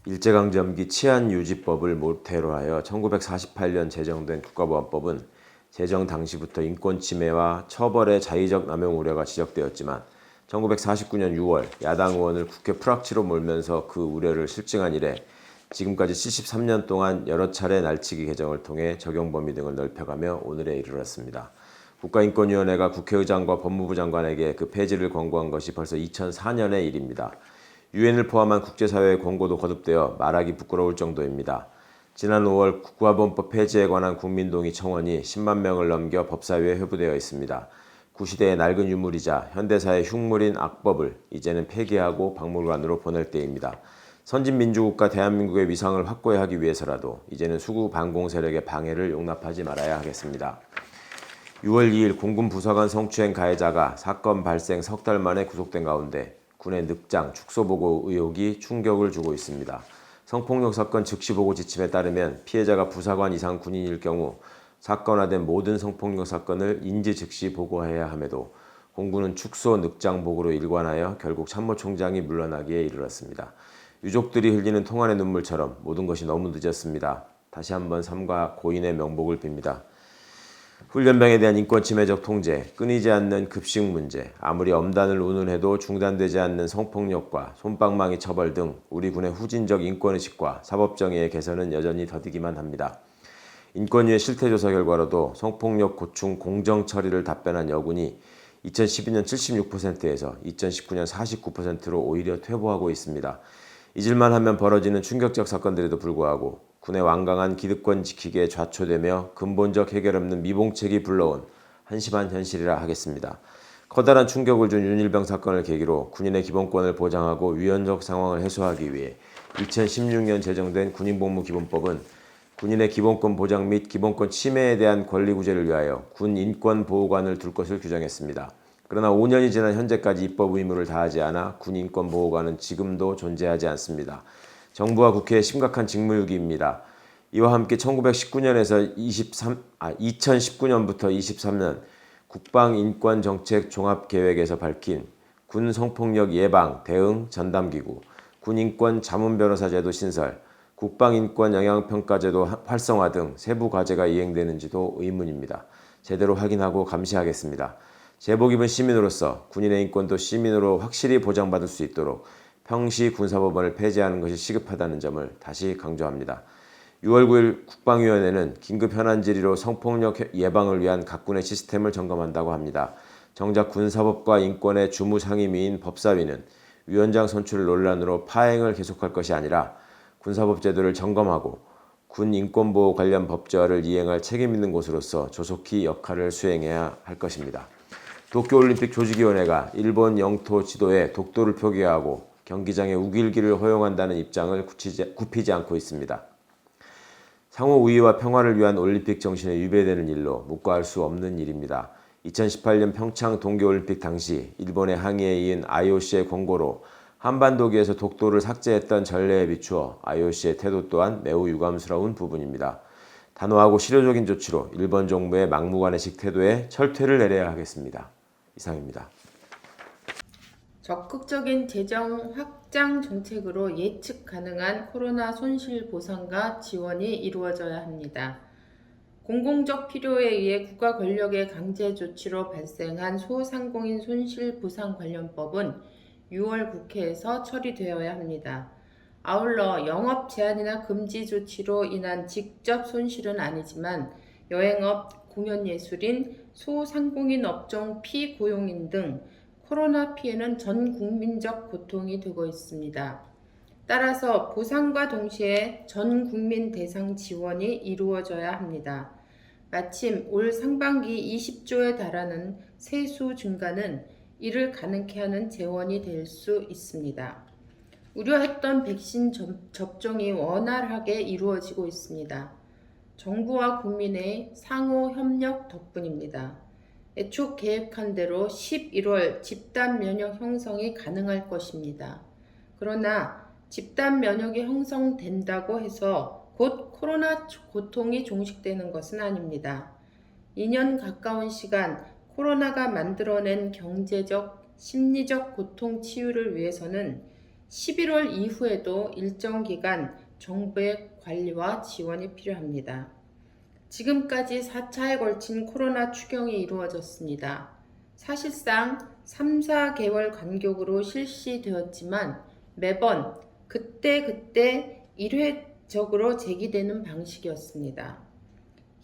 일제강점기 치안유지법을 모태로 하여 1948년 제정된 국가보안법은 제정 당시부터 인권침해와 처벌의 자의적 남용 우려가 지적되었지만 1949년 6월 야당 의원을 국회 풀악치로 몰면서 그 우려를 실증한 이래 지금까지 73년 동안 여러 차례 날치기 개정을 통해 적용 범위 등을 넓혀가며 오늘에 이르렀습니다. 국가인권위원회가 국회의장과 법무부 장관에게 그 폐지를 권고한 것이 벌써 2004년의 일입니다. 유엔을 포함한 국제사회의 권고도 거듭되어 말하기 부끄러울 정도입니다. 지난 5월 국가보안법 폐지에 관한 국민동의 청원이 10만 명을 넘겨 법사위에 회부되어 있습니다. 구시대의 낡은 유물이자 현대사의 흉물인 악법을 이제는 폐기하고 박물관으로 보낼 때입니다. 선진민주국가 대한민국의 위상을 확고히 하기 위해서라도 이제는 수구 반공 세력의 방해를 용납하지 말아야 하겠습니다. 6월 2일 공군 부사관 성추행 가해자가 사건 발생 석 달 만에 구속된 가운데 군의 늑장, 축소보고 의혹이 충격을 주고 있습니다. 성폭력 사건 즉시보고 지침에 따르면 피해자가 부사관 이상 군인일 경우 사건화된 모든 성폭력 사건을 인지 즉시 보고해야 함에도 공군은 축소 늑장 보고로 일관하여 결국 참모총장이 물러나기에 이르렀습니다. 유족들이 흘리는 통안의 눈물처럼 모든 것이 너무 늦었습니다. 다시 한번 삼가 고인의 명복을 빕니다. 훈련병에 대한 인권침해적 통제, 끊이지 않는 급식 문제, 아무리 엄단을 운운해도 중단되지 않는 성폭력과 솜방망이 처벌 등 우리 군의 후진적 인권의식과 사법정의의 개선은 여전히 더디기만 합니다. 인권위의 실태조사 결과로도 성폭력 고충 공정 처리를 답변한 여군이 2012년 76%에서 2019년 49%로 오히려 퇴보하고 있습니다. 잊을만 하면 벌어지는 충격적 사건들에도 불구하고 군의 완강한 기득권 지키기에 좌초되며 근본적 해결 없는 미봉책이 불러온 한심한 현실이라 하겠습니다. 커다란 충격을 준 윤일병 사건을 계기로 군인의 기본권을 보장하고 위헌적 상황을 해소하기 위해 2016년 제정된 군인복무기본법은 군인의 기본권 보장 및 기본권 침해에 대한 권리구제를 위하여 군 인권보호관을 둘 것을 규정했습니다. 그러나 5년이 지난 현재까지 입법 의무를 다하지 않아 군 인권보호관은 지금도 존재하지 않습니다. 정부와 국회의 심각한 직무유기입니다. 이와 함께 1919년에서 2019년부터 23년 국방인권정책 종합계획에서 밝힌 군 성폭력 예방, 대응, 전담기구, 군인권 자문변호사제도 신설, 국방인권 영향평가제도 활성화 등 세부 과제가 이행되는지도 의문입니다. 제대로 확인하고 감시하겠습니다. 제복 입은 시민으로서 군인의 인권도 시민으로 확실히 보장받을 수 있도록 평시 군사법원을 폐지하는 것이 시급하다는 점을 다시 강조합니다. 6월 9일 국방위원회는 긴급 현안 질의로 성폭력 예방을 위한 각 군의 시스템을 점검한다고 합니다. 정작 군사법과 인권의 주무상임위인 법사위는 위원장 선출 논란으로 파행을 계속할 것이 아니라 군사법 제도를 점검하고 군 인권보호 관련 법제화를 이행할 책임 있는 곳으로서 조속히 역할을 수행해야 할 것입니다. 도쿄올림픽 조직위원회가 일본 영토 지도에 독도를 표기하고 경기장에 우길기를 허용한다는 입장을 굽히지 않고 있습니다. 상호 우위와 평화를 위한 올림픽 정신에 위배되는 일로 묵과할 수 없는 일입니다. 2018년 평창 동계올림픽 당시 일본의 항의에 이은 IOC의 권고로 한반도기에서 독도를 삭제했던 전례에 비추어 IOC의 태도 또한 매우 유감스러운 부분입니다. 단호하고 실효적인 조치로 일본 정부의 막무가내식 태도에 철퇴를 내려야 하겠습니다. 이상입니다. 적극적인 재정 확장 정책으로 예측 가능한 코로나 손실 보상과 지원이 이루어져야 합니다. 공공적 필요에 의해 국가 권력의 강제 조치로 발생한 소상공인 손실 보상 관련법은 6월 국회에서 처리되어야 합니다. 아울러 영업 제한이나 금지 조치로 인한 직접 손실은 아니지만 여행업, 공연예술인, 소상공인 업종 피고용인 등 코로나 피해는 전 국민적 고통이 되고 있습니다. 따라서 보상과 동시에 전 국민 대상 지원이 이루어져야 합니다. 마침 올 상반기 20조에 달하는 세수 증가는 이를 가능케 하는 재원이 될 수 있습니다. 우려했던 백신 접종이 원활하게 이루어지고 있습니다. 정부와 국민의 상호 협력 덕분입니다. 애초 계획한 대로 11월 집단 면역 형성이 가능할 것입니다. 그러나 집단 면역이 형성된다고 해서 곧 코로나 고통이 종식되는 것은 아닙니다. 2년 가까운 시간 코로나가 만들어낸 경제적, 심리적 고통 치유를 위해서는 11월 이후에도 일정 기간 정부의 관리와 지원이 필요합니다. 지금까지 4차에 걸친 코로나 추경이 이루어졌습니다. 사실상 3, 4개월 간격으로 실시되었지만 매번 그때그때 일회적으로 제기되는 방식이었습니다.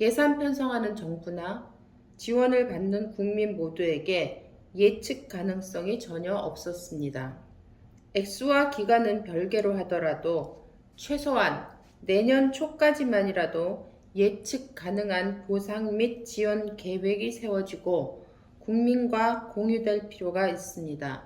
예산 편성하는 정부나 지원을 받는 국민 모두에게 예측 가능성이 전혀 없었습니다. 액수와 기간은 별개로 하더라도 최소한 내년 초까지만이라도 예측 가능한 보상 및 지원 계획이 세워지고 국민과 공유될 필요가 있습니다.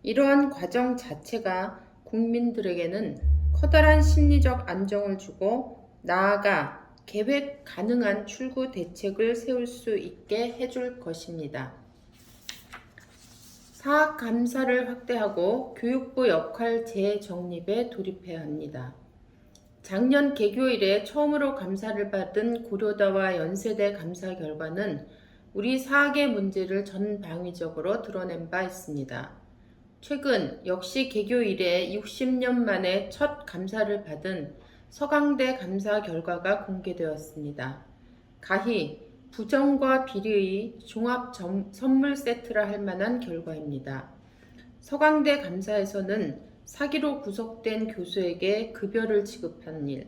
이러한 과정 자체가 국민들에게는 커다란 심리적 안정을 주고 나아가 계획 가능한 출구 대책을 세울 수 있게 해줄 것입니다. 사학 감사를 확대하고 교육부 역할 재정립에 돌입해야 합니다. 작년 개교 이래 처음으로 감사를 받은 고려대와 연세대 감사 결과는 우리 사학의 문제를 전방위적으로 드러낸 바 있습니다. 최근 역시 개교 이래 60년 만에 첫 감사를 받은 서강대 감사 결과가 공개되었습니다. 가히 부정과 비리의 종합 선물 세트라 할 만한 결과입니다. 서강대 감사에서는 사기로 구속된 교수에게 급여를 지급한 일,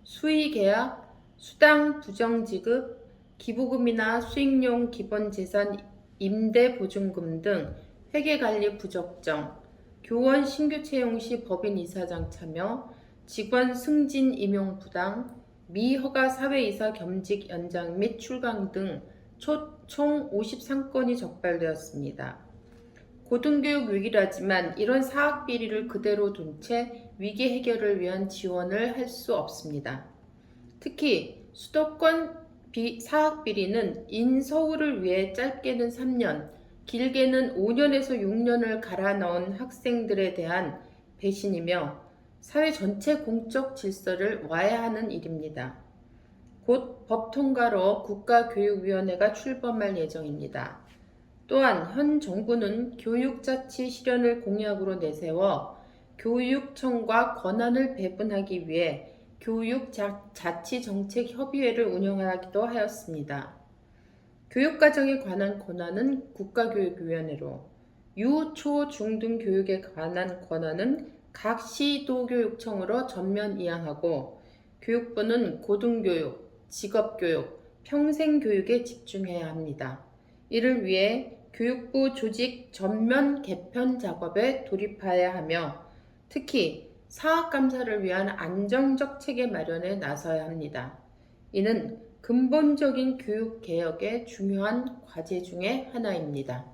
수의 계약, 수당 부정 지급, 기부금이나 수익용 기본재산 임대 보증금 등 회계관리 부적정, 교원 신규 채용 시 법인 이사장 참여, 직원 승진 임용 부당, 미허가 사회이사 겸직 연장 및 출강 등 총 53건이 적발되었습니다. 고등교육 위기라지만 이런 사학 비리를 그대로 둔 채 위기 해결을 위한 지원을 할 수 없습니다. 특히 수도권 사학 비리는 인서울을 위해 짧게는 3년, 길게는 5년에서 6년을 갈아 넣은 학생들에 대한 배신이며 사회 전체 공적 질서를 와해하는 일입니다. 곧 법 통과로 국가교육위원회가 출범할 예정입니다. 또한 현 정부는 교육자치 실현을 공약으로 내세워 교육청과 권한을 배분하기 위해 교육자치정책협의회를 운영하기도 하였습니다. 교육과정에 관한 권한은 국가교육위원회로, 유, 초, 중등 교육에 관한 권한은 각 시도교육청으로 전면 이양하고 교육부는 고등교육, 직업교육, 평생교육에 집중해야 합니다. 이를 위해 교육부 조직 전면 개편 작업에 돌입해야 하며 특히 사학감사를 위한 안정적 체계 마련에 나서야 합니다. 이는 근본적인 교육개혁의 중요한 과제 중의 하나입니다.